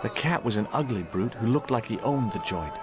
The cat was an ugly brute who looked like he owned the joint.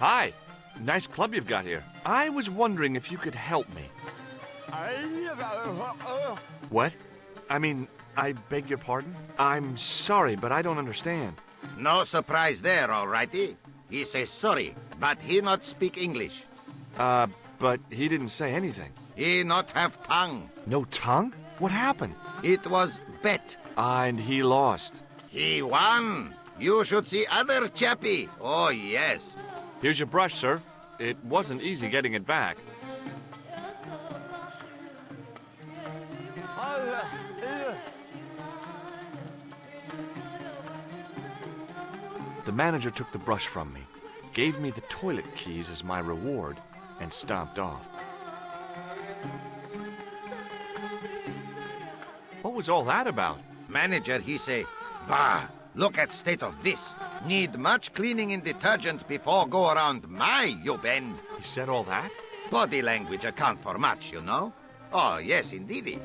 Hi. Nice club you've got here. I was wondering if you could help me. What? I mean, I beg your pardon? I'm sorry, but I don't understand. No surprise there, alrighty. He say sorry, but he not speak English. But he didn't say anything. He not have tongue. No tongue? What happened? It was bet. And he lost. He won. You should see other chappie. Oh, yes. Here's your brush, sir. It wasn't easy getting it back. The manager took the brush from me, gave me the toilet keys as my reward, and stomped off. What was all that about? Manager, he say, bah, look at state of this. Need much cleaning in detergent before go around my, you bend. He said all that? Body language account for much, you know. Oh, yes, indeedy.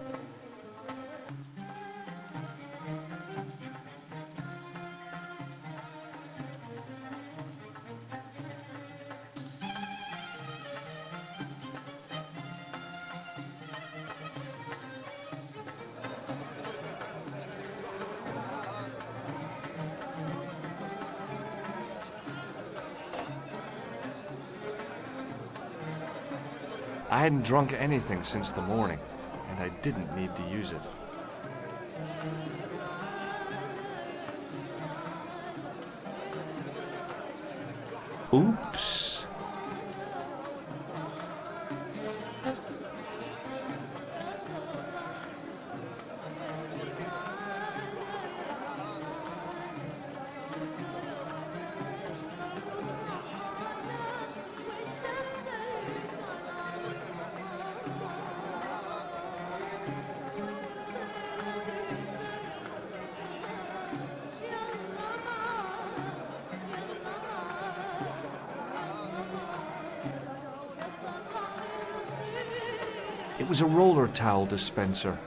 I hadn't drunk anything since the morning, and I didn't need to use it. Oops. It was a roller towel dispenser.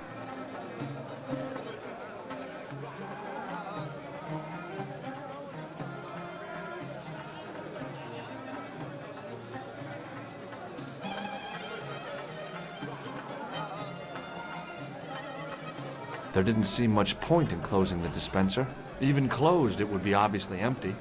There didn't seem much point in closing the dispenser. Even closed, it would be obviously empty.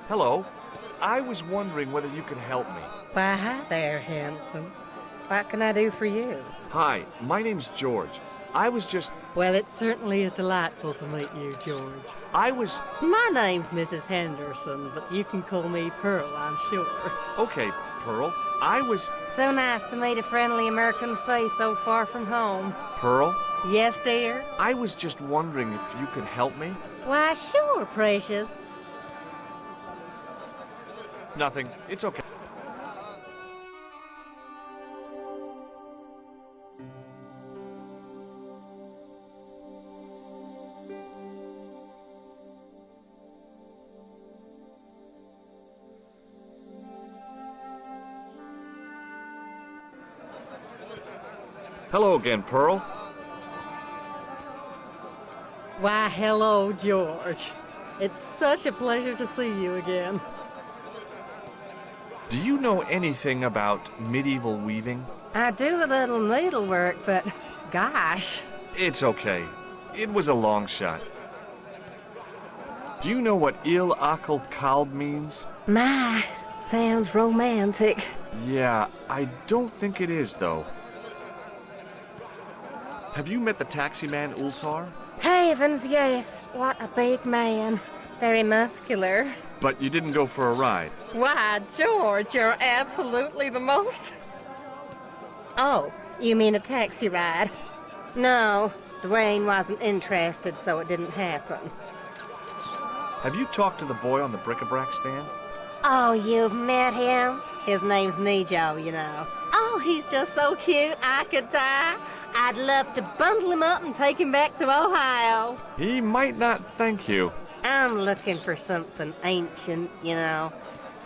Hello. I was wondering whether you could help me. Why, hi there, handsome. What can I do for you? Hi, my name's George. I was just... Well, it certainly is delightful to meet you, George. I was... My name's Mrs. Henderson, but you can call me Pearl, I'm sure. Okay, Pearl. I was... So nice to meet a friendly American face so far from home. Pearl? Yes, dear? I was just wondering if you could help me. Why, sure, precious. Nothing. It's okay. Hello again, Pearl. Why, hello, George. It's such a pleasure to see you again. Do you know anything about medieval weaving? I do a little needlework, but gosh. It's okay. It was a long shot. Do you know what Il Akal Kalb means? My, sounds romantic. Yeah, I don't think it is, though. Have you met the taxi man, Ultar? Heavens, yes. What a big man. Very muscular. But you didn't go for a ride. Why, George, you're absolutely the most... Oh, you mean a taxi ride? No, Dwayne wasn't interested, so it didn't happen. Have you talked to the boy on the bric-a-brac stand? Oh, you've met him? His name's Nejo, you know. Oh, he's just so cute, I could die. I'd love to bundle him up and take him back to Ohio. He might not thank you. I'm looking for something ancient, you know.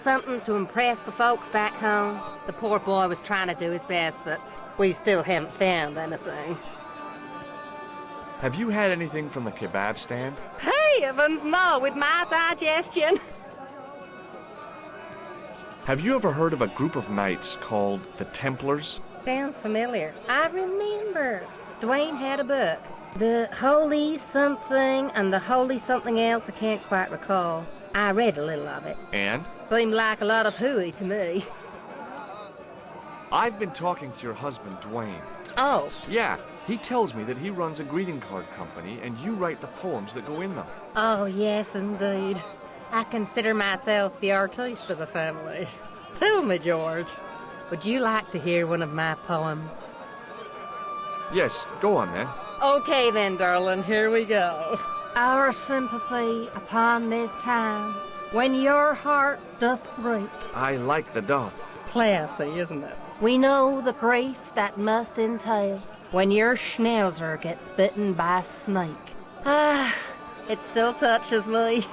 Something to impress the folks back home. The poor boy was trying to do his best, but we still haven't found anything. Have you had anything from the kebab stand? Heavens, no, with my digestion. Have you ever heard of a group of knights called the Templars? Sounds familiar. I remember. Dwayne had a book. The Holy Something and the Holy Something Else, I can't quite recall. I read a little of it. And? Seemed like a lot of hooey to me. I've been talking to your husband, Dwayne. Oh, Yeah, he tells me that he runs a greeting card company and you write the poems that go in them. oh yes indeed. I consider myself the artiste of the family. Tell me, George, would you like to hear one of my poems? Yes, go on then. Okay then, darling, here we go. Our sympathy upon this time, when your heart doth break. I like the dog. Classy, isn't it? We know the grief that must entail when your schnauzer gets bitten by a snake. Ah, it still touches me.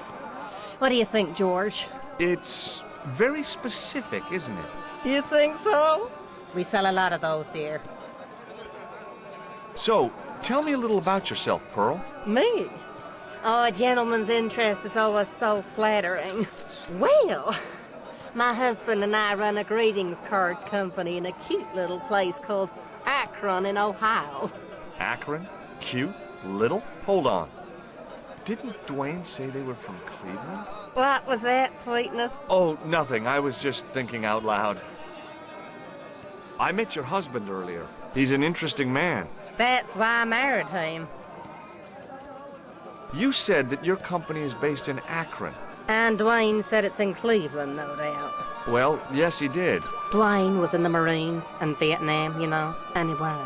What do you think, George? It's very specific, isn't it? You think so? We sell a lot of those, dear. So, tell me a little about yourself, Pearl. Me? Oh, a gentleman's interest is always so flattering. Well, my husband and I run a greetings card company in a cute little place called Akron in Ohio. Akron? Cute? Little? Hold on. Didn't Dwayne say they were from Cleveland? What was that, sweetness? Oh, nothing. I was just thinking out loud. I met your husband earlier. He's an interesting man. That's why I married him. You said that your company is based in Akron. And Dwayne said it's in Cleveland, no doubt. Well, yes, he did. Dwayne was in the Marines and Vietnam, you know. Anyway,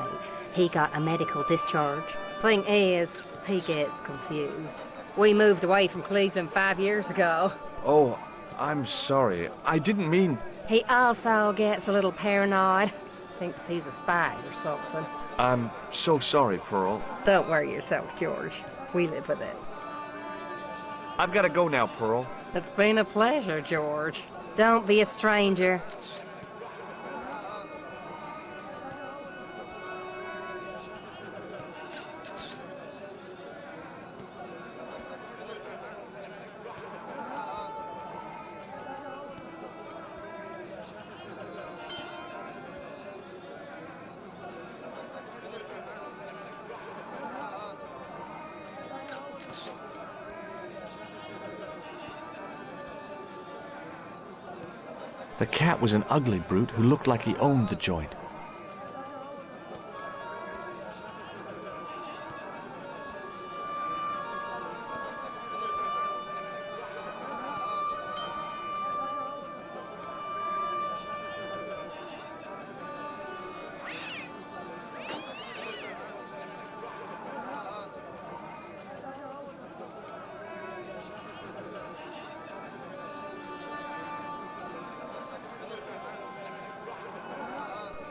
he got a medical discharge. Thing is, he gets confused. We moved away from Cleveland 5 years ago. Oh, I'm sorry. I didn't mean... He also gets a little paranoid. Thinks he's a spy or something. I'm so sorry, Pearl. Don't worry yourself, George. We live with it. I've got to go now, Pearl. It's been a pleasure, George. Don't be a stranger. The cat was an ugly brute who looked like he owned the joint.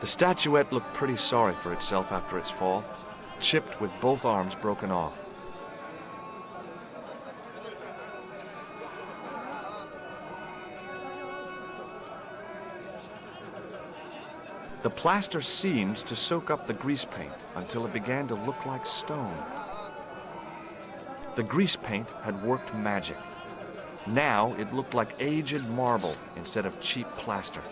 The statuette looked pretty sorry for itself after its fall, chipped with both arms broken off. The plaster seemed to soak up the grease paint until it began to look like stone. The grease paint had worked magic. Now it looked like aged marble instead of cheap plaster.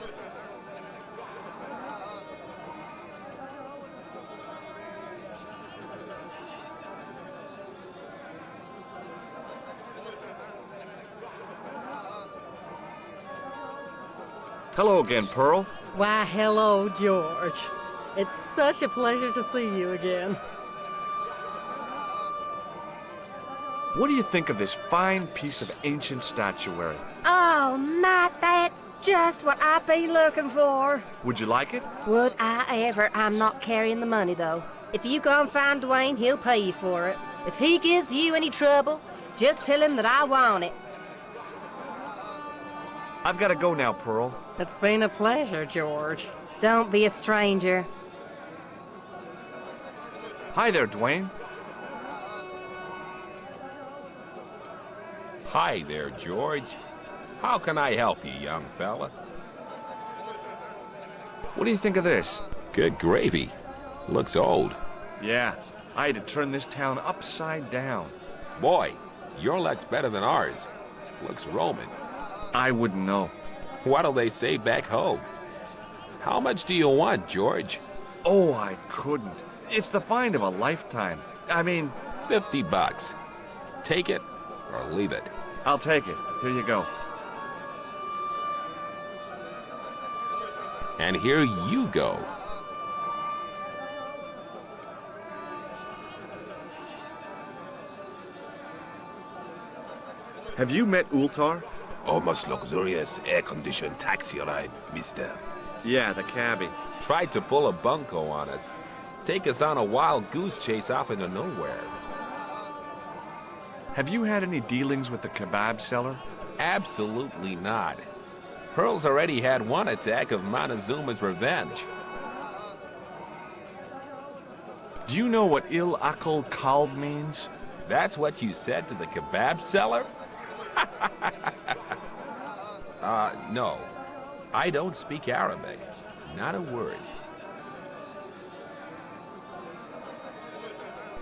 Hello again, Pearl. Why, hello, George. It's such a pleasure to see you again. What do you think of this fine piece of ancient statuary? Oh, Matt, that's just what I be looking for. Would you like it? Would I ever? I'm not carrying the money, though. If you go and find Dwayne, he'll pay you for it. If he gives you any trouble, just tell him that I want it. I've got to go now, Pearl. It's been a pleasure, George. Don't be a stranger. Hi there, Dwayne. Hi there, George. How can I help you, young fella? What do you think of this? Good gravy. Looks old. Yeah, I had to turn this town upside down. Boy, your luck's better than ours. Looks Roman. I wouldn't know. What'll they say back home? How much do you want, George? Oh, I couldn't. It's the find of a lifetime. I mean, $50. Take it or leave it. I'll take it. Here you go. And here you go. Have you met Ultar? Almost luxurious air-conditioned taxi ride, mister. Yeah, the cabbie. Tried to pull a bunco on us. Take us on a wild goose chase off into nowhere. Have you had any dealings with the kebab seller? Absolutely not. Pearl's already had one attack of Montezuma's revenge. Do you know what Il Akal Kalb means? That's what you said to the kebab seller? No. I don't speak Arabic. Not a word.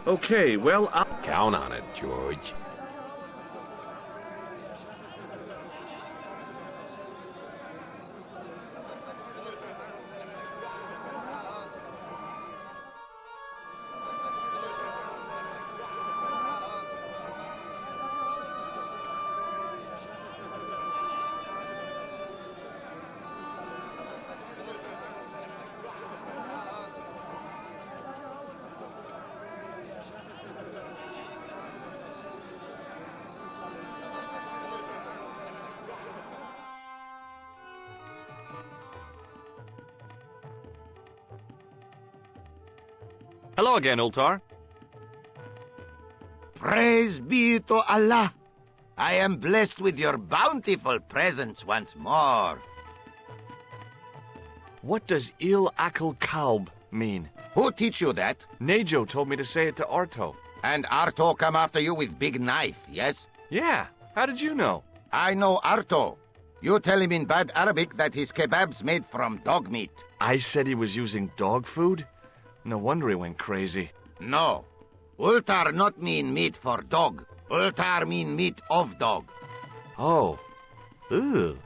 Okay, well, I'll... Count on it, George. Hello again, Ultar. Praise be to Allah. I am blessed with your bountiful presence once more. What does Il Akal Kalb mean? Who teach you that? Nejo told me to say it to Arto. And Arto come after you with big knife, yes? Yeah, how did you know? I know Arto. You tell him in bad Arabic that his kebab's made from dog meat. I said he was using dog food? No wonder he went crazy. No. Ultar not mean meat for dog. Ultar mean meat of dog. Oh. Ew.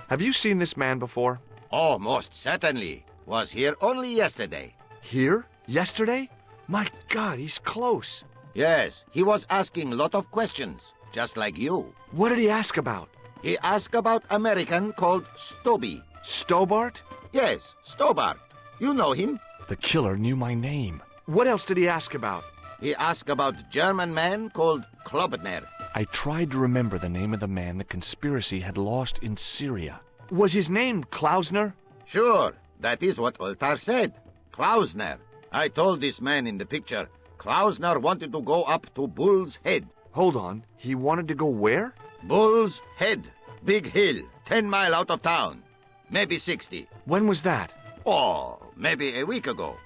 Have you seen this man before? Oh, most certainly. Was here only yesterday. Here? Yesterday? My God, he's close. Yes, he was asking lot of questions, just like you. What did he ask about? He asked about American called Stobby. Stobbart? Yes, Stobbart. You know him. The killer knew my name. What else did he ask about? He asked about German man called Klausner. I tried to remember the name of the man the conspiracy had lost in Syria. Was his name Klausner? Sure, that is what Ultar said. Klausner. I told this man in the picture, Klausner wanted to go up to Bull's Head. Hold on, he wanted to go where? Bull's Head. Big hill, 10 miles out of town. maybe 60. When was that? Oh, maybe a week ago.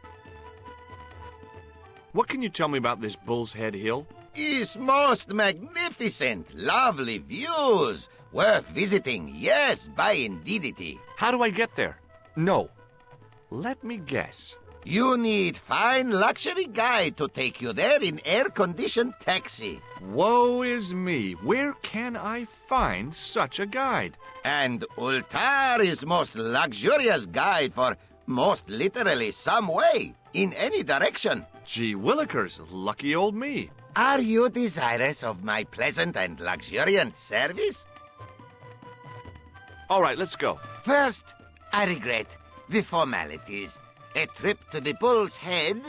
What can you tell me about this Bull's Head Hill? It's most magnificent, lovely views, worth visiting, yes, by indeedity. How do I get there? No. Let me guess. You need fine luxury guide to take you there in air-conditioned taxi. Woe is me. Where can I find such a guide? And Ultar is most luxurious guide for most literally some way, in any direction. Gee willikers, lucky old me. Are you desirous of my pleasant and luxuriant service? All right, let's go. First, I regret the formalities. A trip to the Bull's Head,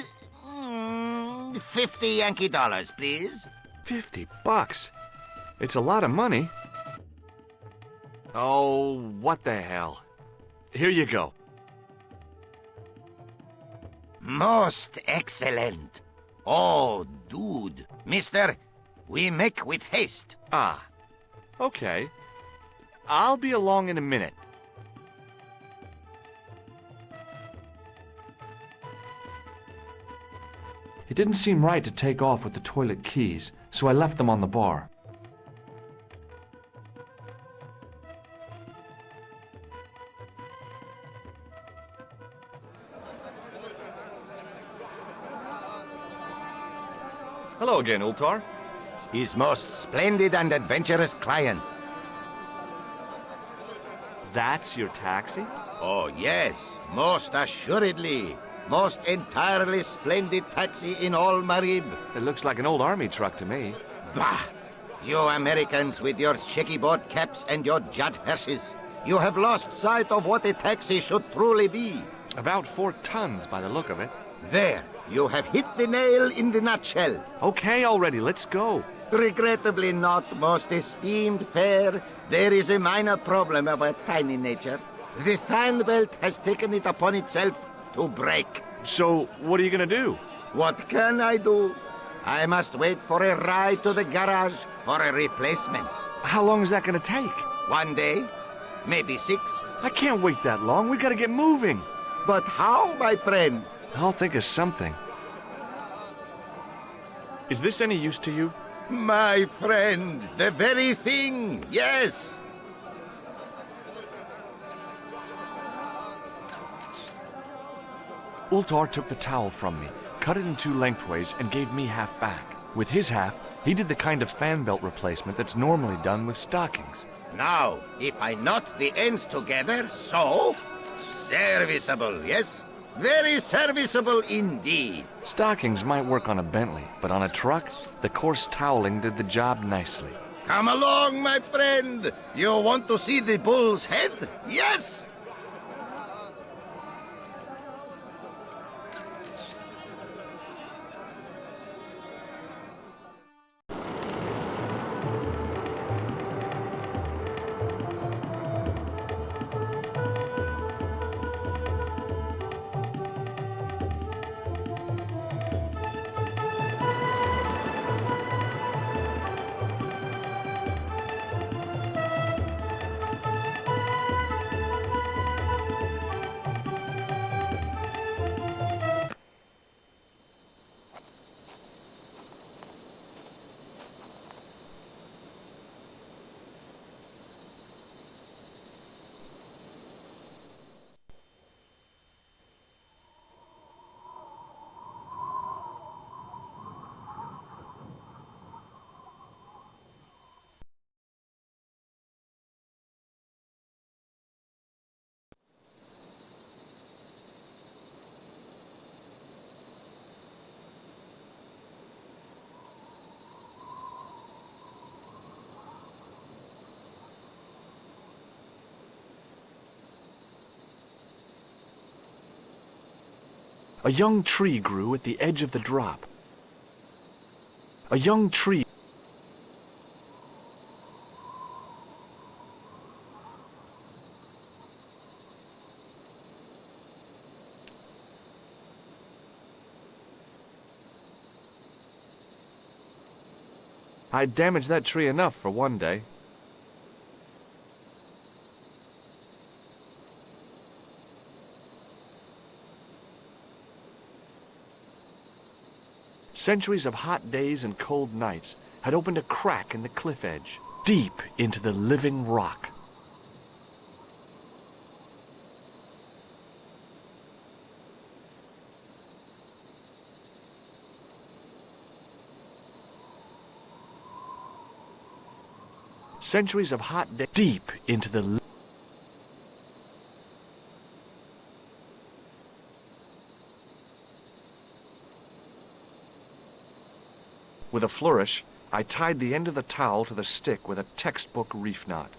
50 Yankee dollars, please. $50? It's a lot of money. Oh, what the hell. Here you go. Most excellent. Oh, dude. Mister, we make with haste. Ah, okay. I'll be along in a minute. It didn't seem right to take off with the toilet keys, so I left them on the bar. Hello again, Ultar. His most splendid and adventurous client. That's your taxi? Oh, yes, most assuredly. Most entirely splendid taxi in all Marib. It looks like an old army truck to me. Bah! You Americans with your checkerboard caps and your Hashshashin. You have lost sight of what a taxi should truly be. About 4 tons by the look of it. There, you have hit the nail in the nutshell. Okay already, let's go. Regrettably not, most esteemed fair. There is a minor problem of a tiny nature. The fan belt has taken it upon itself to break. So, what are you gonna do? What can I do? I must wait for a ride to the garage for a replacement. How long is that gonna take? 1 day, maybe 6. I can't wait that long. We gotta get moving. But how, my friend? I'll think of something. Is this any use to you? My friend, the very thing, yes. Ultar took the towel from me, cut it in 2 lengthways, and gave me half back. With his half, he did the kind of fan belt replacement that's normally done with stockings. Now, if I knot the ends together, so... Serviceable, yes? Very serviceable indeed. Stockings might work on a Bentley, but on a truck, the coarse toweling did the job nicely. Come along, my friend. You want to see the Bull's Head? Yes? A young tree grew at the edge of the drop. A young tree. I damaged that tree enough for one day. Centuries of hot days and cold nights had opened a crack in the cliff edge, deep into the living rock. Centuries of hot days deep into the With a flourish, I tied the end of the towel to the stick with a textbook reef knot.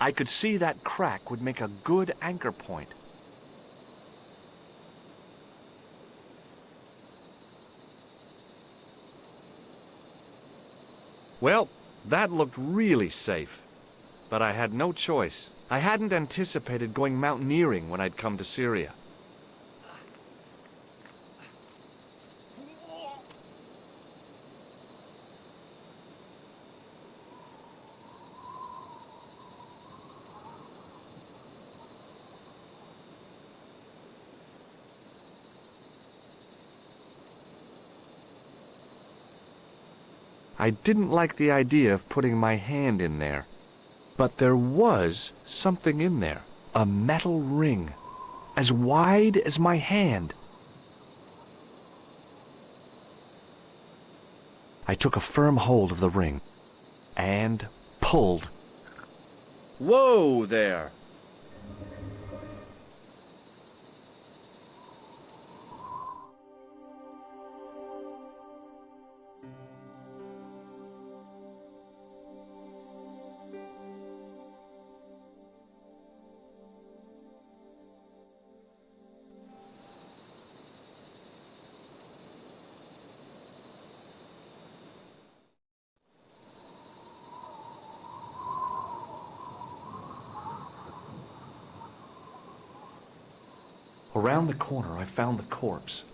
I could see that crack would make a good anchor point. Well, that looked really safe, but I had no choice. I hadn't anticipated going mountaineering when I'd come to Syria. I didn't like the idea of putting my hand in there, but there was something in there, a metal ring, as wide as my hand. I took a firm hold of the ring and pulled. Whoa there! Around the corner, I found the corpse.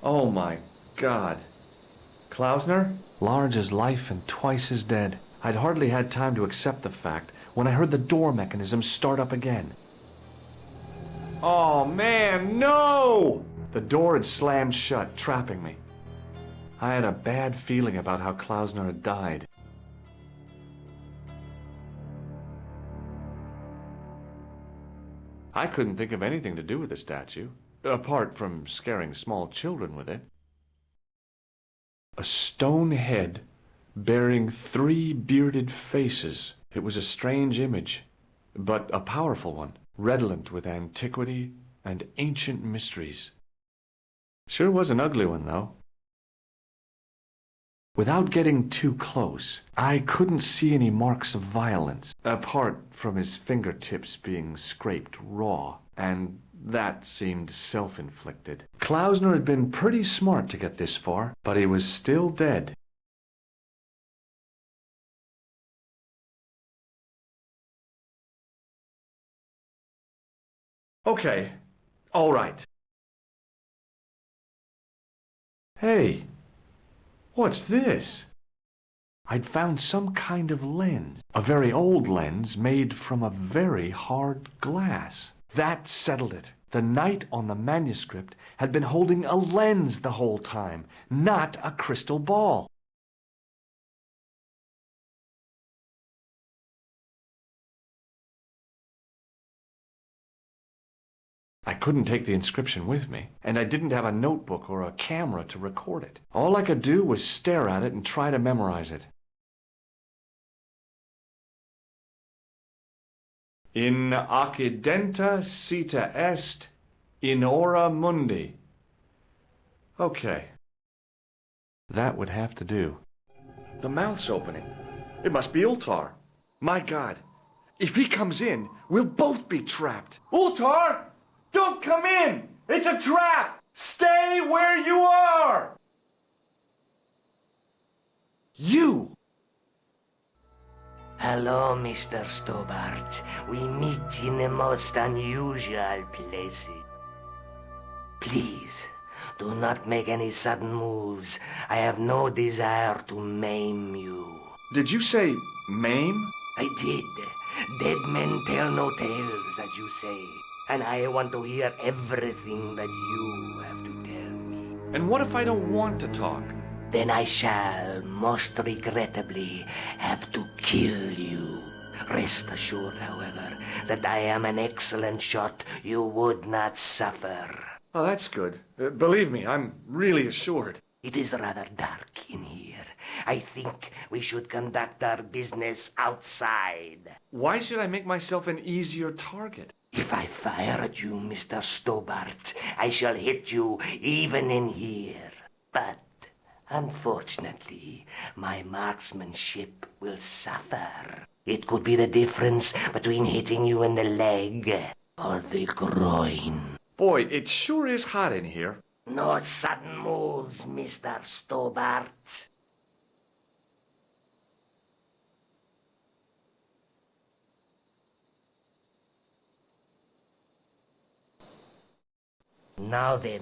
Oh my God. Klausner? Large as life and twice as dead. I'd hardly had time to accept the fact when I heard the door mechanism start up again. Oh man, no! The door had slammed shut, trapping me. I had a bad feeling about how Klausner had died. I couldn't think of anything to do with the statue, apart from scaring small children with it. A stone head bearing 3 bearded faces. It was a strange image, but a powerful one, redolent with antiquity and ancient mysteries. Sure was an ugly one, though. Without getting too close, I couldn't see any marks of violence, apart from his fingertips being scraped raw, and that seemed self-inflicted. Klausner had been pretty smart to get this far, but he was still dead. Okay, all right. Hey, what's this? I'd found some kind of lens, a very old lens made from a very hard glass. That settled it. The knight on the manuscript had been holding a lens the whole time, not a crystal ball. I couldn't take the inscription with me, and I didn't have a notebook or a camera to record it. All I could do was stare at it and try to memorize it. In accidenta cita est in hora mundi. Okay. That would have to do. The mouth's opening. It must be Ultar. My God. If he comes in, we'll both be trapped. Ultar! Don't come in! It's a trap! Stay where you are! You! Hello, Mr. Stobbart. We meet in the most unusual places. Please, do not make any sudden moves. I have no desire to maim you. Did you say maim? I did. Dead men tell no tales, as you say. And I want to hear everything that you have to tell me. And what if I don't want to talk? Then I shall, most regrettably, have to kill you. Rest assured, however, that I am an excellent shot you would not suffer. Oh, that's good. Believe me, I'm really assured. It is rather dark in here. I think we should conduct our business outside. Why should I make myself an easier target? If I fire at you, Mr. Stobbart, I shall hit you even in here. But, unfortunately, my marksmanship will suffer. It could be the difference between hitting you in the leg or the groin. Boy, it sure is hot in here. No sudden moves, Mr. Stobbart. Now then,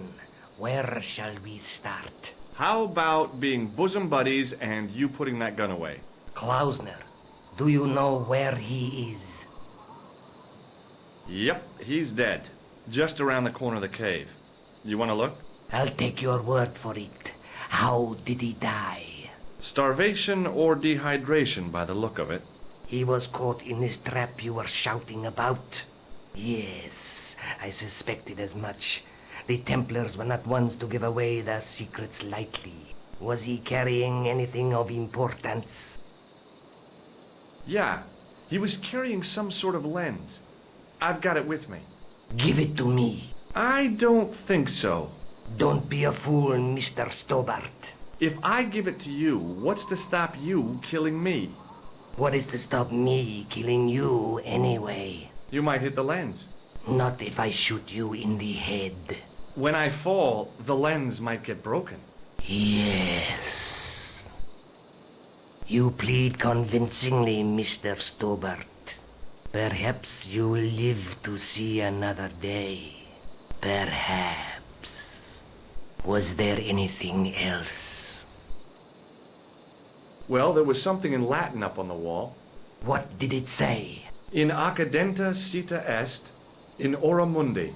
where shall we start? How about being bosom buddies and you putting that gun away? Klausner, do you know where he is? Yep, he's dead. Just around the corner of the cave. You want to look? I'll take your word for it. How did he die? Starvation or dehydration by the look of it. He was caught in this trap you were shouting about? Yes, I suspected as much. The Templars were not ones to give away their secrets lightly. Was he carrying anything of importance? Yeah, he was carrying some sort of lens. I've got it with me. Give it to me. I don't think so. Don't be a fool, Mr. Stobbart. If I give it to you, what's to stop you killing me? What is to stop me killing you anyway? You might hit the lens. Not if I shoot you in the head. When I fall, the lens might get broken. Yes. You plead convincingly, Mr. Stobbart. Perhaps you will live to see another day. Perhaps. Was there anything else? Well, there was something in Latin up on the wall. What did it say? In accidenta cita est, in ora mundi.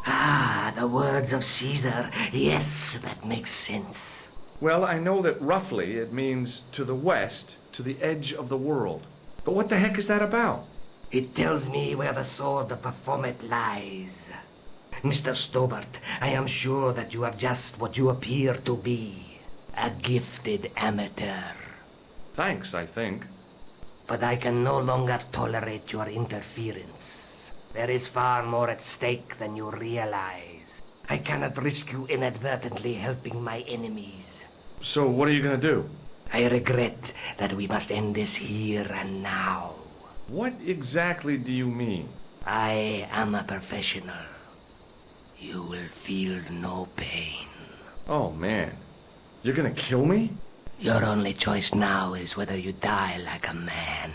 Ah, the words of Caesar. Yes, that makes sense. Well, I know that roughly it means to the west, to the edge of the world. But what the heck is that about? It tells me where the sword of Baphomet lies. Mr. Stobbart, I am sure that you are just what you appear to be. A gifted amateur. Thanks, I think. But I can no longer tolerate your interference. There is far more at stake than you realize. I cannot risk you inadvertently helping my enemies. So what are you going to do? I regret that we must end this here and now. What exactly do you mean? I am a professional. You will feel no pain. Oh, man. You're going to kill me? Your only choice now is whether you die like a man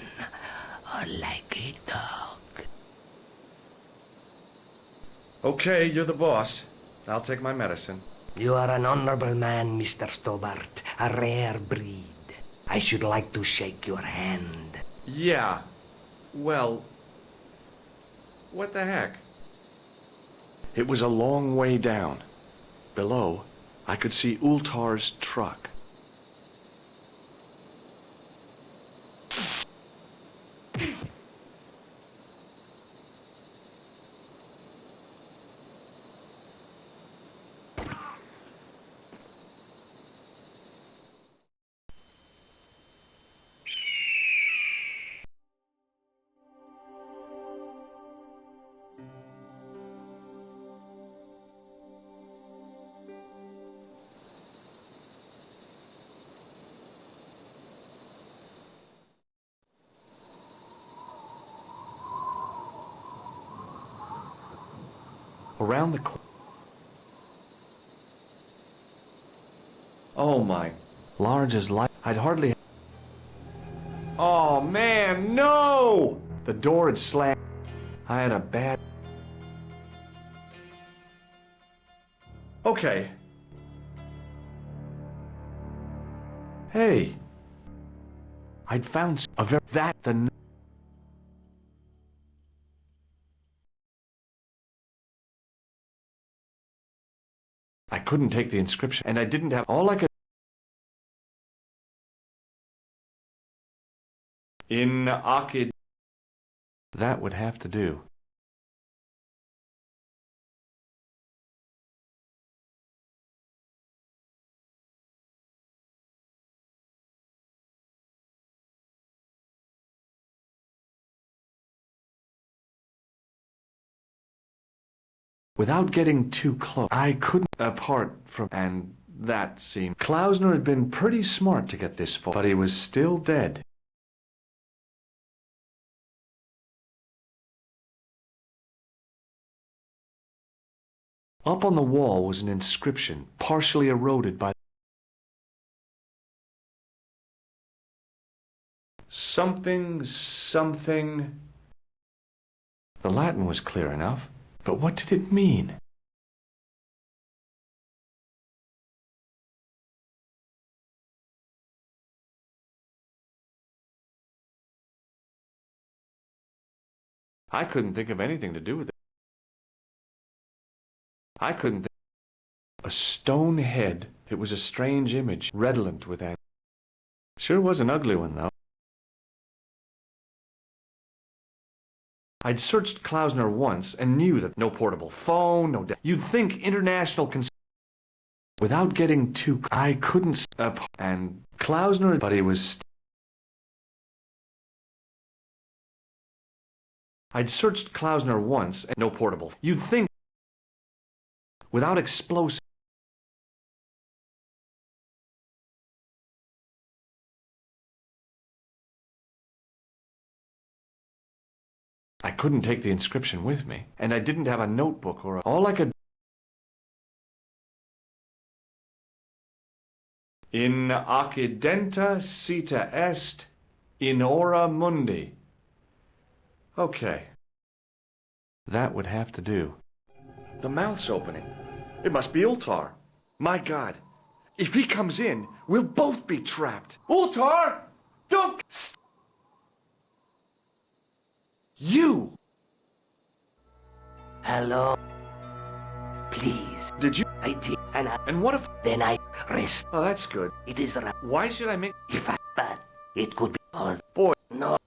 or like a dog. Okay, you're the boss. I'll take my medicine. You are an honorable man, Mr. Stobbart. A rare breed. I should like to shake your hand. Yeah. Well, what the heck? It was a long way down. Below, I could see Ultar's truck. Around the corner. Oh my. Large as life. I'd hardly... Oh man, no! The door had slammed. I had a bad... Okay. Hey. I'd found a very... That the... couldn't take the inscription, and I didn't have all I could. In Akid. That would have to do. Without getting too close, I couldn't, apart from, and that seemed. Klausner had been pretty smart to get this far, but he was still dead. Up on the wall was an inscription, partially eroded by something, something. The Latin was clear enough, but what did it mean? I couldn't think of anything to do with it. I couldn't think. A stone head. It was a strange image, redolent with that. Sure was an ugly one, though. I'd searched Klausner once and knew that no portable phone, no. You'd think international without getting too. I couldn't and Klausner, but he was. I'd searched Klausner once and no portable. You'd think. Without explosive. I couldn't take the inscription with me, and I didn't have a notebook or all I could. In accidenta sita est in ora mundi. Okay. That would have to do. The mouth's opening. It must be Ultar. My God. If he comes in, we'll both be trapped. Ultar! Don't... You! Hello? Please. Did you... I did, And what if... then I rest. Oh, that's good. It is right. Why should I make... If I bad, it could be all. Boy. No.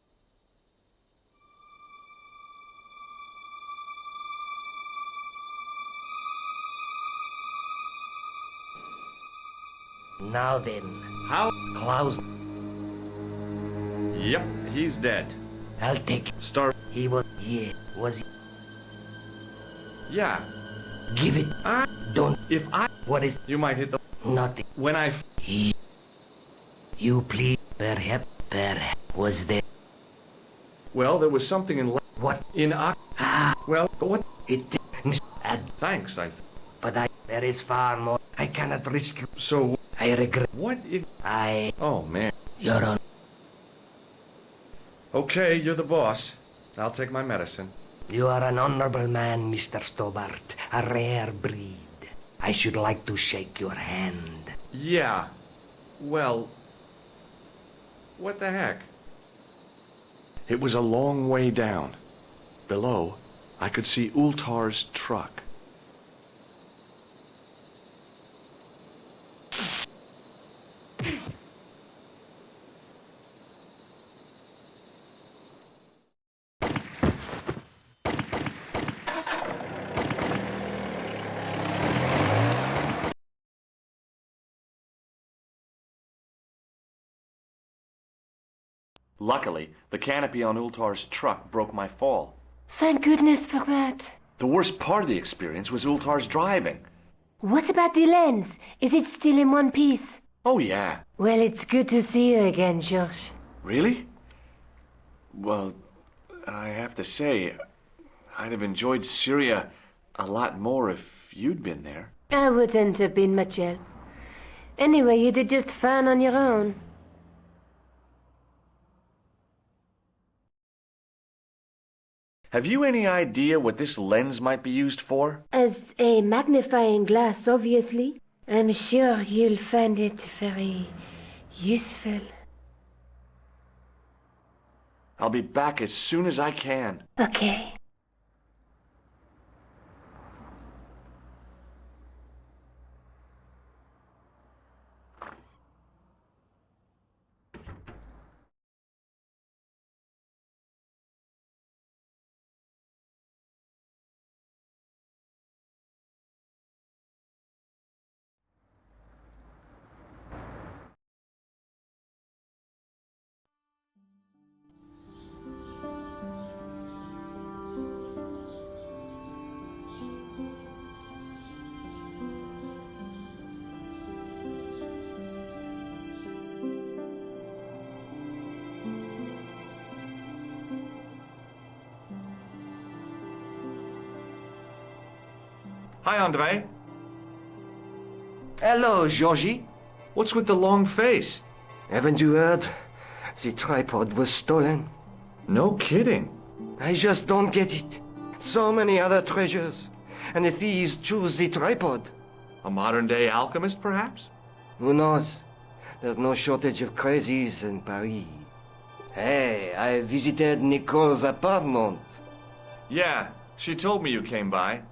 Now then. How? Klaus. Yep, he's dead. I'll take it. Start... He was... Yeah. Was he? Yeah. Give it. Don't. If I... What is... You might hit the... Nothing. When I... He... You please. Perhaps was there. Well, there was something in... What? In... Well, what... It... Thanks, But there is far more. I cannot risk you. So... I regret. What if... Oh, man. You're on. Okay, you're the boss. I'll take my medicine. You are an honorable man, Mr. Stobbart. A rare breed. I should like to shake your hand. Yeah. Well... What the heck? It was a long way down. Below, I could see Ultar's truck. Luckily, the canopy on Ultar's truck broke my fall. Thank goodness for that. The worst part of the experience was Ultar's driving. What about the lens? Is it still in one piece? Oh, yeah. Well, it's good to see you again, Josh. Really? Well, I have to say, I'd have enjoyed Syria a lot more if you'd been there. I wouldn't have been much help. Anyway, you did just fine on your own. Have you any idea what this lens might be used for? As a magnifying glass, obviously. I'm sure you'll find it very useful. I'll be back as soon as I can. Okay. Hi, Andre. Hello, Georgie. What's with the long face? Haven't you heard? The tripod was stolen. No kidding. I just don't get it. So many other treasures, and the thieves choose the tripod. A modern-day alchemist, perhaps? Who knows? There's no shortage of crazies in Paris. Hey, I visited Nicole's apartment. Yeah, she told me you came by.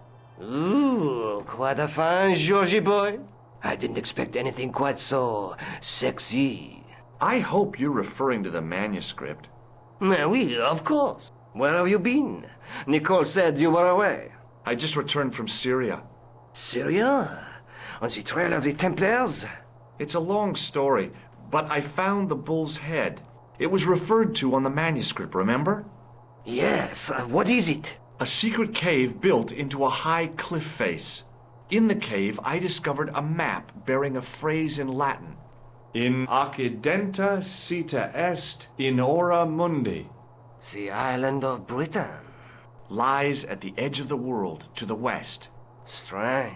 Ooh, quite a fine Georgie boy. I didn't expect anything quite so sexy. I hope you're referring to the manuscript. Oui, of course. Where have you been? Nicole said you were away. I just returned from Syria. Syria? On the trail of the Templars? It's a long story, but I found the bull's head. It was referred to on the manuscript, remember? Yes, what is it? A secret cave built into a high cliff face. In the cave, I discovered a map bearing a phrase in Latin. In accidenta cita est in ora mundi. The island of Britain. Lies at the edge of the world, to the west. Strange.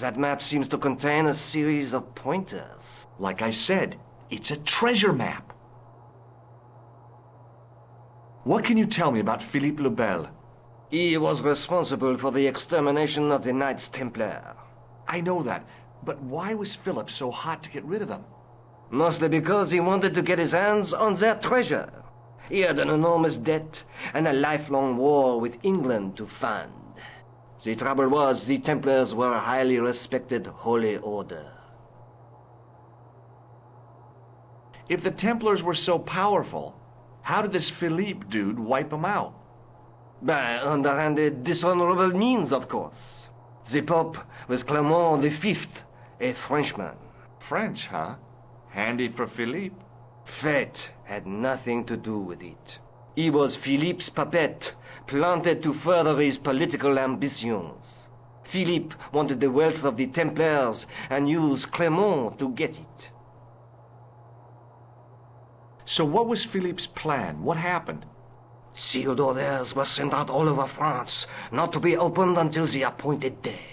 That map seems to contain a series of pointers. Like I said, it's a treasure map. What can you tell me about Philippe le Bel? He was responsible for the extermination of the Knights Templar. I know that, but why was Philip so hot to get rid of them? Mostly because he wanted to get his hands on their treasure. He had an enormous debt and a lifelong war with England to fund. The trouble was, the Templars were a highly respected holy order. If the Templars were so powerful, how did this Philippe dude wipe them out? By underhanded, dishonorable means, of course. The Pope was Clement V, a Frenchman. French, huh? Handy for Philippe. Fate had nothing to do with it. He was Philippe's puppet, planted to further his political ambitions. Philippe wanted the wealth of the Templars and used Clement to get it. So what was Philippe's plan? What happened? Sealed orders were sent out all over France, not to be opened until the appointed day.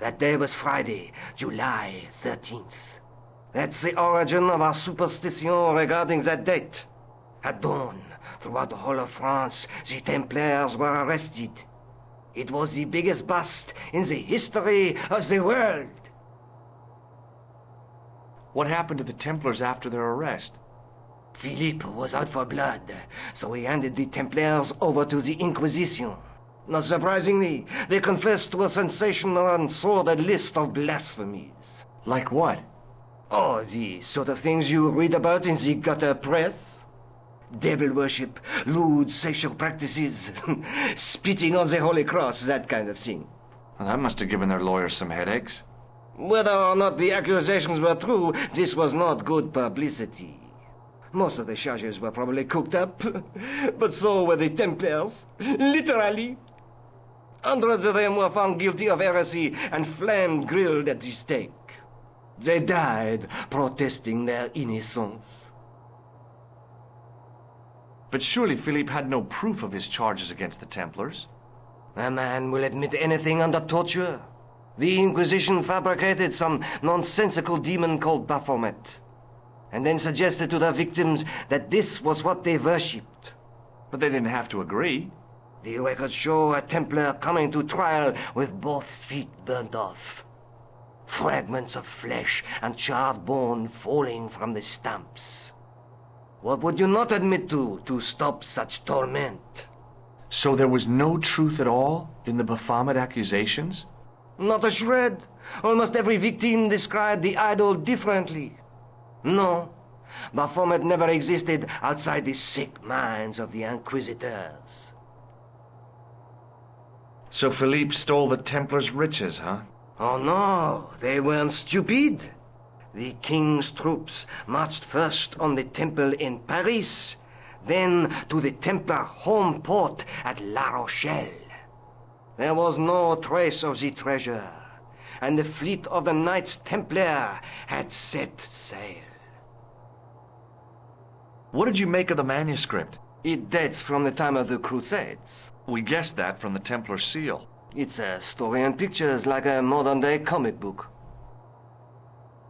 That day was Friday, July 13th. That's the origin of our superstition regarding that date. At dawn, throughout the whole of France, the Templars were arrested. It was the biggest bust in the history of the world. What happened to the Templars after their arrest? Philippe was out for blood, so he handed the Templars over to the Inquisition. Not surprisingly, they confessed to a sensational and sordid list of blasphemies. Like what? Oh, the sort of things you read about in the gutter press. Devil worship, lewd sexual practices, spitting on the Holy Cross, that kind of thing. Well, that must have given their lawyers some headaches. Whether or not the accusations were true, this was not good publicity. Most of the charges were probably cooked up, but so were the Templars, literally. Hundreds of them were found guilty of heresy and flamed grilled at the stake. They died protesting their innocence. But surely Philippe had no proof of his charges against the Templars. A man will admit anything under torture. The Inquisition fabricated some nonsensical demon called Baphomet, and then suggested to their victims that this was what they worshipped. But they didn't have to agree. The records show a Templar coming to trial with both feet burnt off. Fragments of flesh and charred bone falling from the stumps. What would you not admit to stop such torment? So there was no truth at all in the Baphomet accusations? Not a shred. Almost every victim described the idol differently. No, Baphomet never existed outside the sick minds of the Inquisitors. So Philippe stole the Templars' riches, huh? Oh no, they weren't stupid. The king's troops marched first on the temple in Paris, then to the Templar home port at La Rochelle. There was no trace of the treasure, and the fleet of the Knights Templar had set sail. What did you make of the manuscript? It dates from the time of the Crusades. We guessed that from the Templar seal. It's a story and pictures like a modern-day comic book.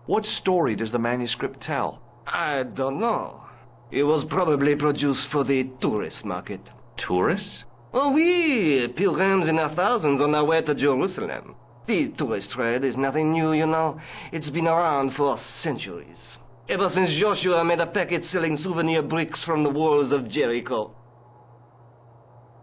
What story does the manuscript tell? I don't know. It was probably produced for the tourist market. Tourists? Oh, oui, pilgrims in their thousands on their way to Jerusalem. The tourist trade is nothing new, you know. It's been around for centuries. Ever since Joshua made a packet selling souvenir bricks from the walls of Jericho.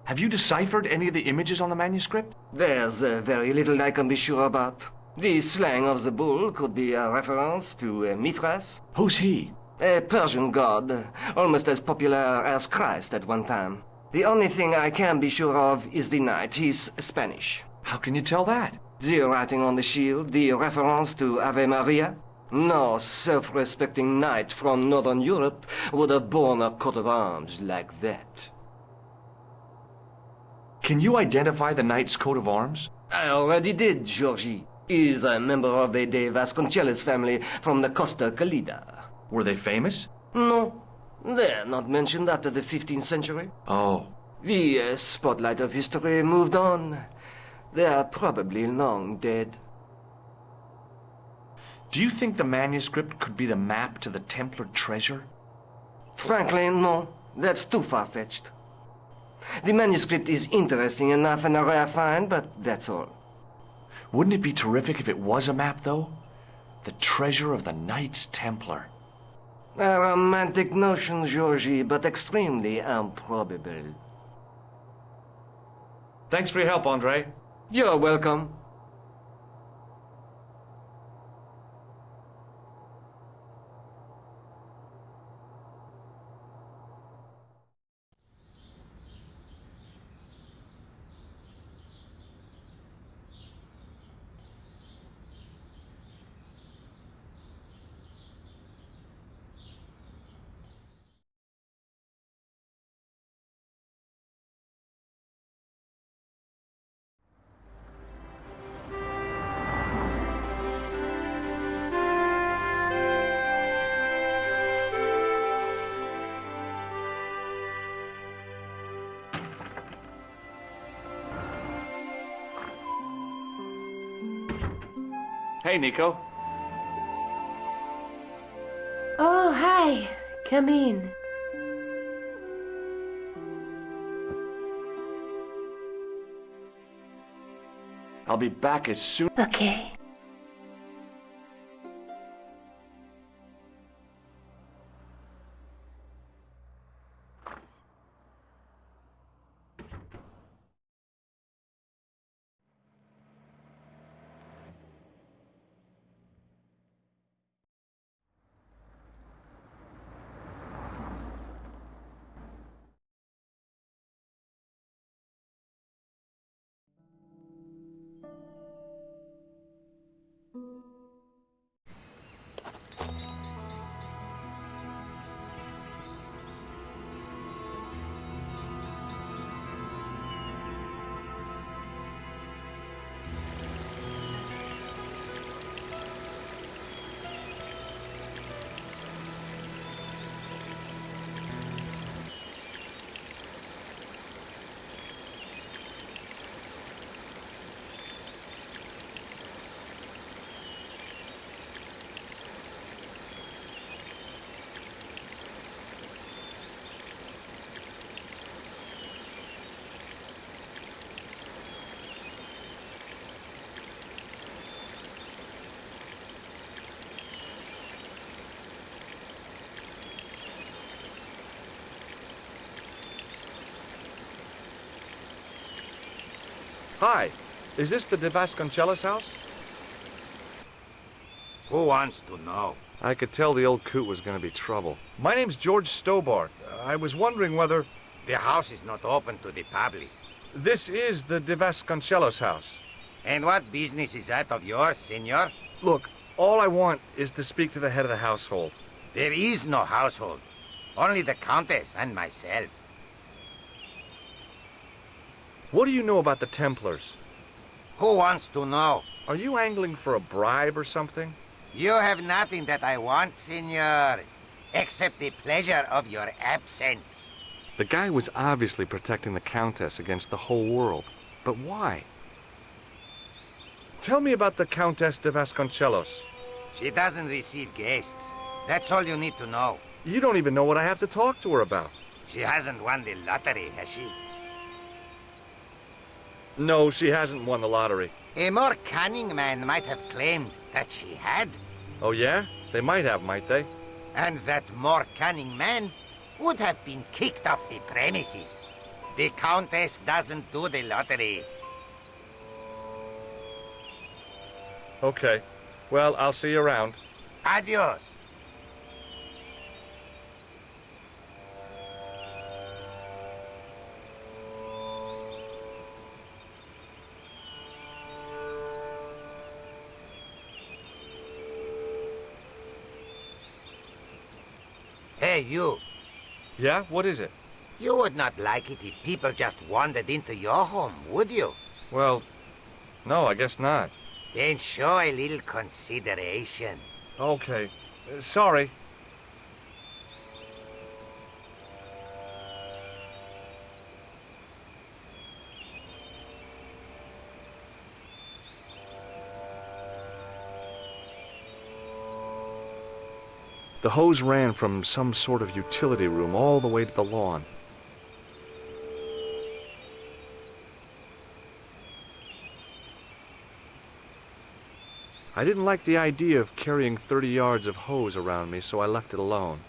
Have you deciphered any of the images on the manuscript? There's very little I can be sure about. The slang of the bull could be a reference to Mithras. Who's he? A Persian god, almost as popular as Christ at one time. The only thing I can be sure of is the knight. He's Spanish. How can you tell that? The writing on the shield, the reference to Ave Maria. No self-respecting knight from Northern Europe would have borne a coat of arms like that. Can you identify the knight's coat of arms? I already did, Georgie. He's a member of the De Vasconcelos family from the Costa Calida. Were they famous? No, they're not mentioned after the 15th century. Oh. The spotlight of history moved on. They're probably long dead. Do you think the manuscript could be the map to the Templar treasure? Frankly, no. That's too far-fetched. The manuscript is interesting enough and a rare find, but that's all. Wouldn't it be terrific if it was a map, though? The treasure of the Knights Templar. A romantic notion, Georgie, but extremely improbable. Thanks for your help, Andre. You're welcome. Hey, Nico. Oh, hi. Come in. I'll be back as soon... Okay. Hi. Is this the De Vasconcelos house? Who wants to know? I could tell the old coot was going to be trouble. My name's George Stobbart. I was wondering whether... The house is not open to the public. This is the De Vasconcelos house. And what business is that of yours, senor? Look, all I want is to speak to the head of the household. There is no household. Only the Countess and myself. What do you know about the Templars? Who wants to know? Are you angling for a bribe or something? You have nothing that I want, senor, except the pleasure of your absence. The guy was obviously protecting the Countess against the whole world. But why? tell me about the Countess de Vasconcelos. She doesn't receive guests. That's all you need to know. You don't even know what I have to talk to her about. She hasn't won the lottery, has she? No, she hasn't won the lottery. A more cunning man might have claimed that she had. Oh, yeah? They might have, might they? And that more cunning man would have been kicked off the premises. The Countess doesn't do the lottery. Okay. Well, I'll see you around. Adios. Hey, you. Yeah? What is it? You would not like it if people just wandered into your home, would you? Well, no, I guess not. Then show a little consideration. Okay. Sorry. The hose ran from some sort of utility room all the way to the lawn. I didn't like the idea of carrying 30 yards of hose around me, so I left it alone.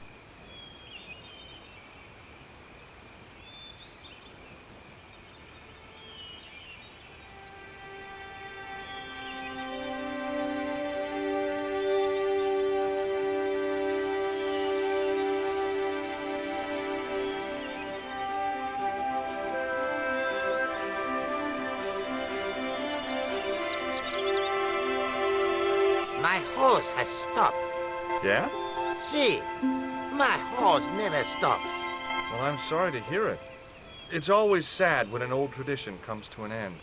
My hose has stopped. Yeah? See, my hose never stops. Well, I'm sorry to hear it. It's always sad when an old tradition comes to an end.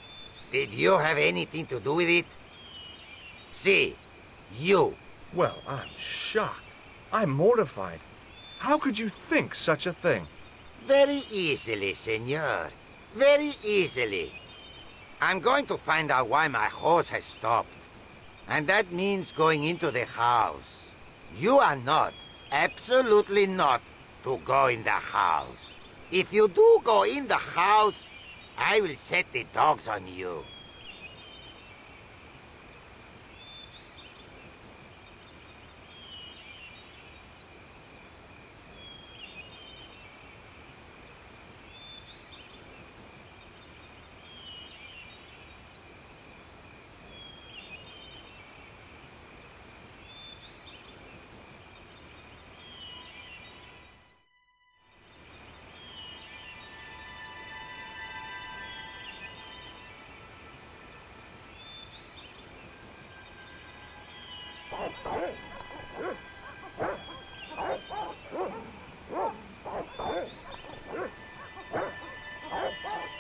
Did you have anything to do with it? See, you. Well, I'm shocked. I'm mortified. How could you think such a thing? Very easily, senor. Very easily. I'm going to find out why my hose has stopped. And that means going into the house. You are not, absolutely not, to go in the house. If you do go in the house, I will set the dogs on you.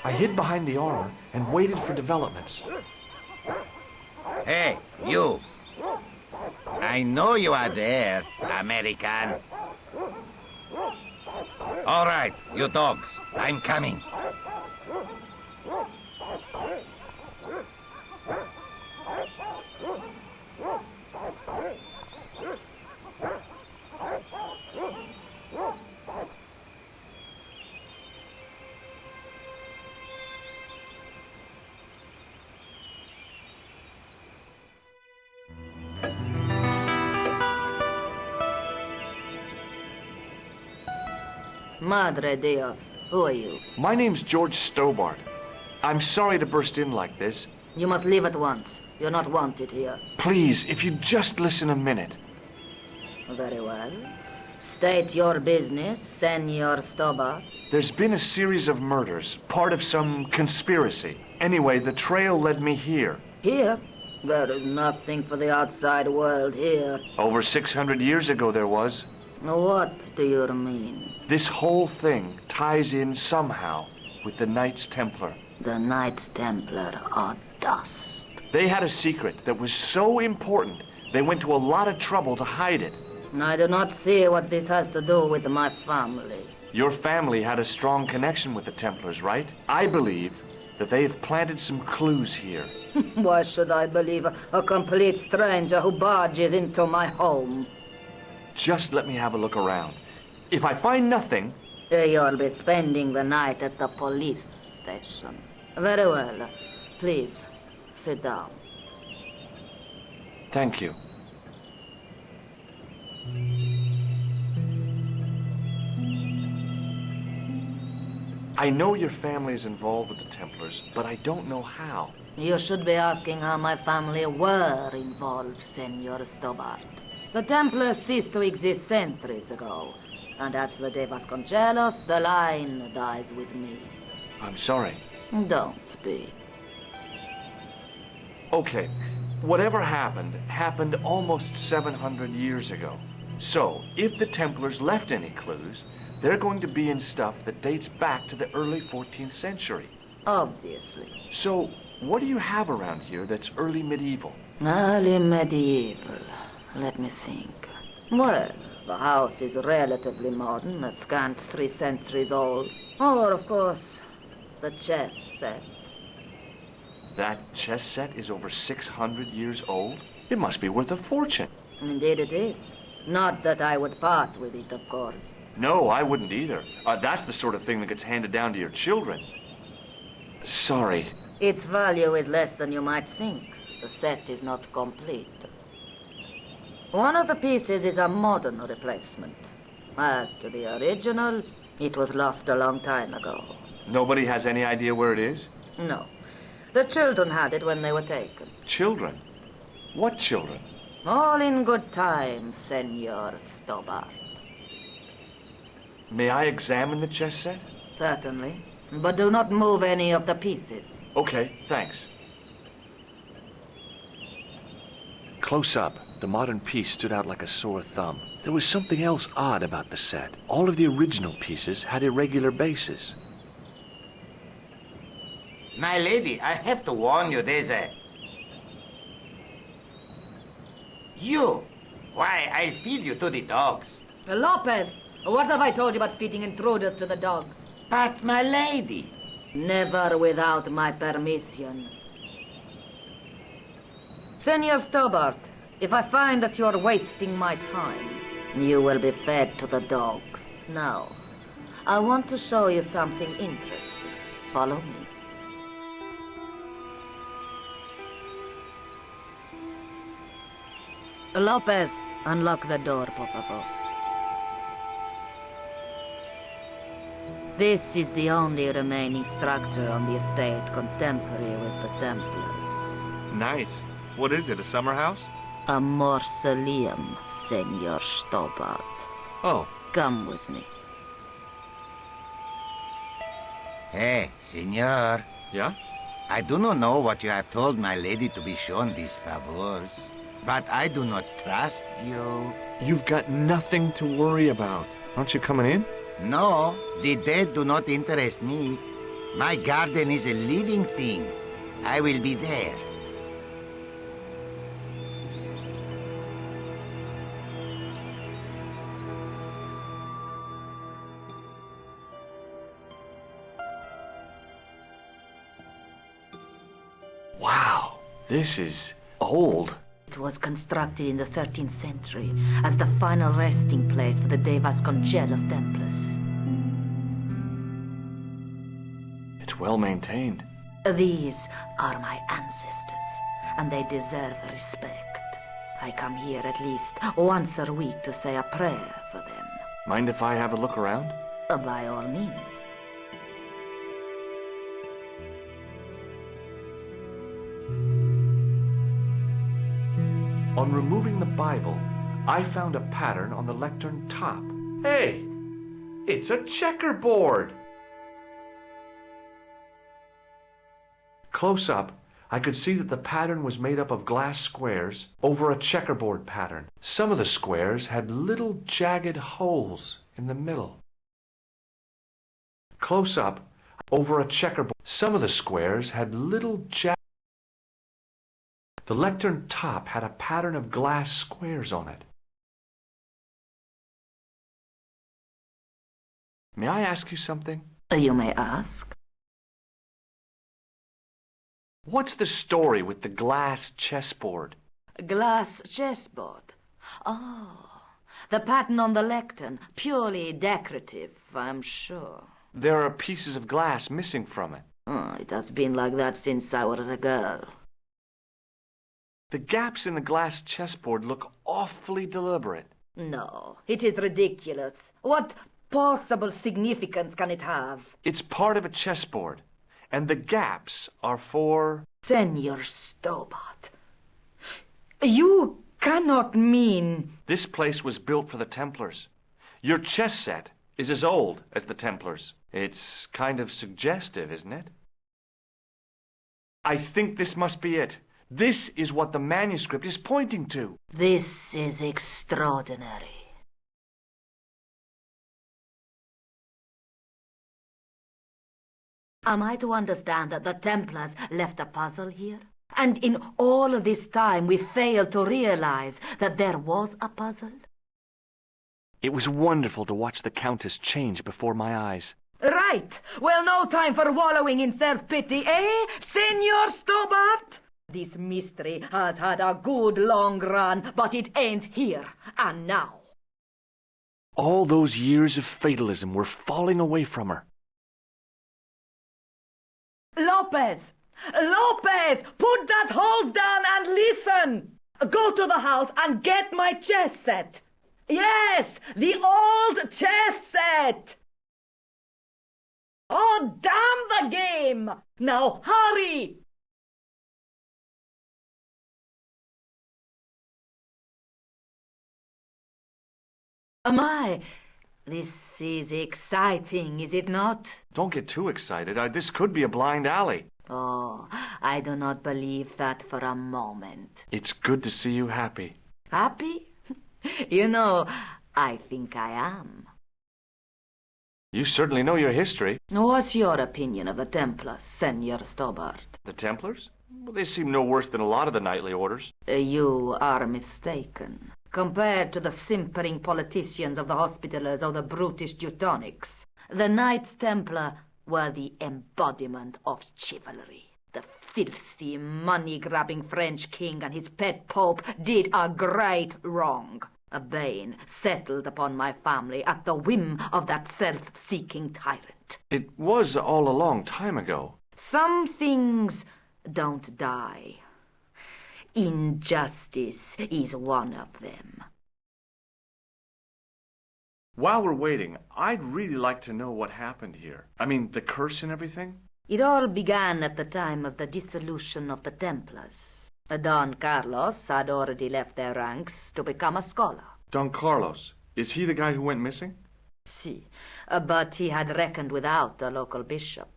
I hid behind the armor and waited for developments. Hey, you. I know you are there, American. All right, you dogs, I'm coming. Madre Dios, who are you? My name's George Stobbart. I'm sorry to burst in like this. You must leave at once. You're not wanted here. Please, if you'd just listen a minute. Very well. State your business, Senor Stobbart. There's been a series of murders, part of some conspiracy. Anyway, the trail led me here. Here? There is nothing for the outside world here. Over 600 years ago there was. What do you mean? This whole thing ties in somehow with the Knights Templar. The Knights Templar are dust. They had a secret that was so important, they went to a lot of trouble to hide it. I do not see what this has to do with my family. Your family had a strong connection with the Templars, right? I believe that they have planted some clues here. Why should I believe a complete stranger who barges into my home? Just let me have a look around. If I find nothing... You'll be spending the night at the police station. Very well. Please, sit down. Thank you. I know your family is involved with the Templars, but I don't know how. You should be asking how my family were involved, Senor Stobbart. The Templars ceased to exist centuries ago. And as for De Vasconcelos, the line dies with me. I'm sorry. Don't be. Okay, whatever happened almost 700 years ago. So, if the Templars left any clues, they're going to be in stuff that dates back to the early 14th century. Obviously. So, what do you have around here that's early medieval? Early medieval. Let me think. Well, the house is relatively modern, a scant 3 centuries old. Or, of course, the chess set. That chess set is over 600 years old? It must be worth a fortune. Indeed it is. Not that I would part with it, of course. No, I wouldn't either. That's the sort of thing that gets handed down to your children. Sorry. Its value is less than you might think. The set is not complete. One of the pieces is a modern replacement. As to the original, it was lost a long time ago. Nobody has any idea where it is? No. The children had it when they were taken. Children? What children? All in good time, Senor Stobbart. May I examine the chess set? Certainly. But do not move any of the pieces. Okay, thanks. Close up, the modern piece stood out like a sore thumb. There was something else odd about the set. All of the original pieces had irregular bases. My lady, I have to warn you, there's a... You! Why, I'll feed you to the dogs. Lopez, what have I told you about feeding intruders to the dogs? But, my lady... Never without my permission. Senor Stobbart, if I find that you're wasting my time, you will be fed to the dogs. Now, I want to show you something interesting. Follow me. Lopez, unlock the door, por favor. This is the only remaining structure on the estate contemporary with the Templars. Nice. What is it, a summer house? A mausoleum, Senor Stobbart. Oh. Come with me. Hey, senor. Yeah? I do not know what you have told my lady to be shown these favors, but I do not trust you. You've got nothing to worry about. Aren't you coming in? No, the dead do not interest me. My garden is a living thing. I will be there. Wow, this is old. It was constructed in the 13th century as the final resting place for the De Vasconcelos Templars. It's well maintained. These are my ancestors, and they deserve respect. I come here at least once a week to say a prayer for them. Mind if I have a look around? By all means. On removing the Bible, I found a pattern on the lectern top. Hey! It's a checkerboard! Close up, I could see that the pattern was made up of glass squares over a checkerboard pattern. Some of the squares had little jagged holes in the middle. Close up, over a checkerboard. Some of the squares had little jagged... The lectern top had a pattern of glass squares on it. May I ask you something? You may ask. What's the story with the glass chessboard? Glass chessboard. Oh, the pattern on the lectern. Purely decorative, I'm sure. There are pieces of glass missing from it. Oh, it has been like that since I was a girl. The gaps in the glass chessboard look awfully deliberate. No, it is ridiculous. What possible significance can it have? It's part of a chessboard, and the gaps are for... Senor Stobbart, you cannot mean... This place was built for the Templars. Your chess set is as old as the Templars. It's kind of suggestive, isn't it? I think this must be it. This is what the manuscript is pointing to. This is extraordinary. Am I to understand that the Templars left a puzzle here? And in all of this time we failed to realize that there was a puzzle? It was wonderful to watch the Countess change before my eyes. Right! Well, no time for wallowing in self-pity, eh, Senor Stobbart? This mystery has had a good long run, but it ends here and now. All those years of fatalism were falling away from her. Lopez! Lopez! Put that hose down and listen! Go to the house and get my chess set. Yes, the old chess set! Oh, damn the game! Now hurry! My, this is exciting, is it not? Don't get too excited. This could be a blind alley. Oh, I do not believe that for a moment. It's good to see you happy. Happy? You know, I think I am. You certainly know your history. What's your opinion of the Templars, Senor Stobbart? The Templars? Well, they seem no worse than a lot of the knightly orders. You are mistaken. Compared to the simpering politicians of the Hospitallers or the brutish Teutonics, the Knights Templar were the embodiment of chivalry. The filthy, money-grabbing French king and his pet pope did a great wrong. A bane settled upon my family at the whim of that self-seeking tyrant. It was all a long time ago. Some things don't die. Injustice is one of them. While we're waiting, I'd really like to know what happened here. I mean, the curse and everything. It all began at the time of the dissolution of the Templars. Don Carlos had already left their ranks to become a scholar. Don Carlos, is he the guy who went missing? Si, but he had reckoned without the local bishop.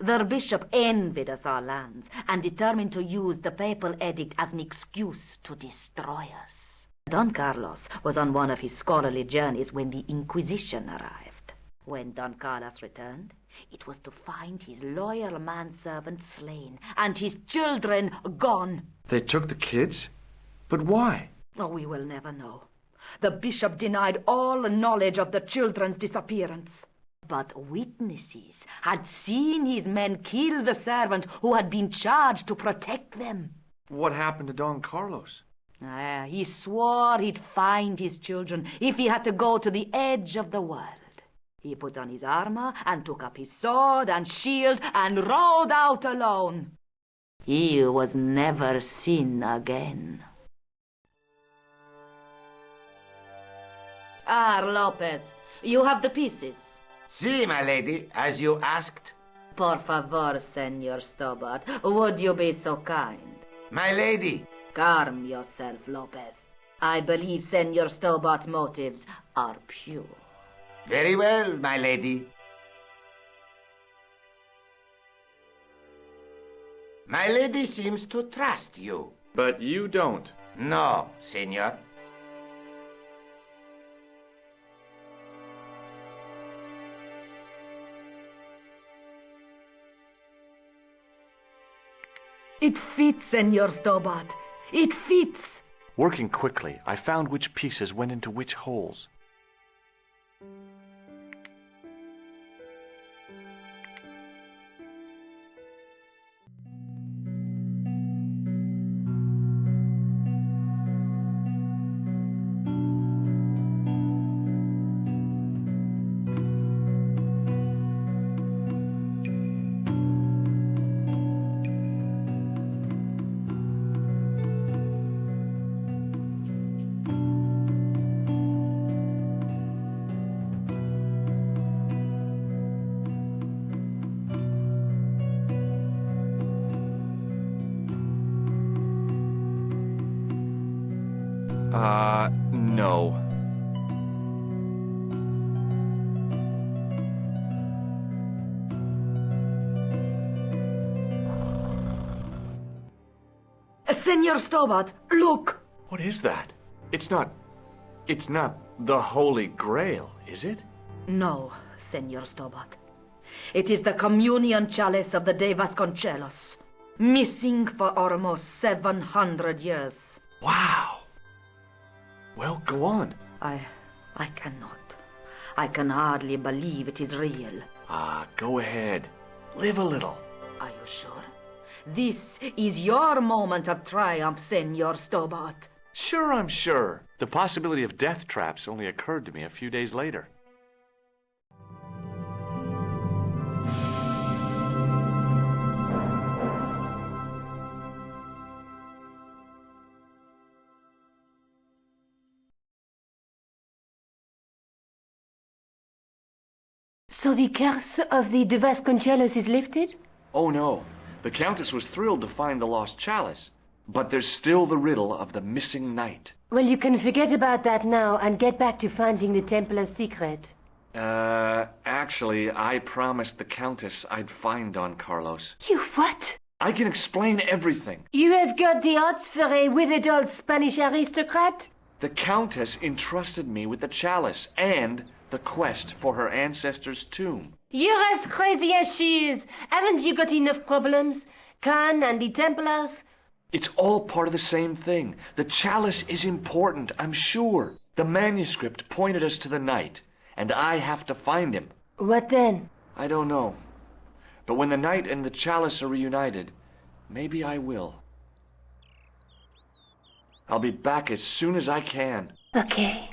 The bishop envied us our lands and determined to use the papal edict as an excuse to destroy us. Don Carlos was on one of his scholarly journeys when the Inquisition arrived. When Don Carlos returned, it was to find his loyal manservant slain and his children gone. They took the kids? But why? Oh, we will never know. The bishop denied all knowledge of the children's disappearance. But witnesses had seen his men kill the servant who had been charged to protect them. What happened to Don Carlos? He swore he'd find his children if he had to go to the edge of the world. He put on his armor and took up his sword and shield and rode out alone. He was never seen again. Lopez, you have the pieces. Si, my lady, as you asked. Por favor, Senor Stobbart, would you be so kind? My lady. Calm yourself, Lopez. I believe Senor Stobbart's motives are pure. Very well, my lady. My lady seems to trust you. But you don't. No, senor. It fits, Senor Stobbart. It fits. Working quickly, I found which pieces went into which holes. No. Senor Stobbart, look! What is that? It's not the Holy Grail, is it? No, Senor Stobbart. It is the communion chalice of the De Vasconcelos, missing for almost 700 years. Wow. Well, go on. I cannot. I can hardly believe it is real. Go ahead. Live a little. Are you sure? This is your moment of triumph, Senor Stobbart. Sure, I'm sure. The possibility of death traps only occurred to me a few days later. So the curse of the De Vasconcelos is lifted? Oh no. The Countess was thrilled to find the lost chalice. But there's still the riddle of the missing knight. Well, you can forget about that now and get back to finding the Templar's secret. Actually, I promised the Countess I'd find Don Carlos. You what? I can explain everything. You have got the odds for a withered old Spanish aristocrat? The Countess entrusted me with the chalice and the quest for her ancestor's tomb. You're as crazy as she is. Haven't you got enough problems? Khan and the Templars? It's all part of the same thing. The chalice is important, I'm sure. The manuscript pointed us to the knight, and I have to find him. What then? I don't know. But when the knight and the chalice are reunited, maybe I will. I'll be back as soon as I can. Okay.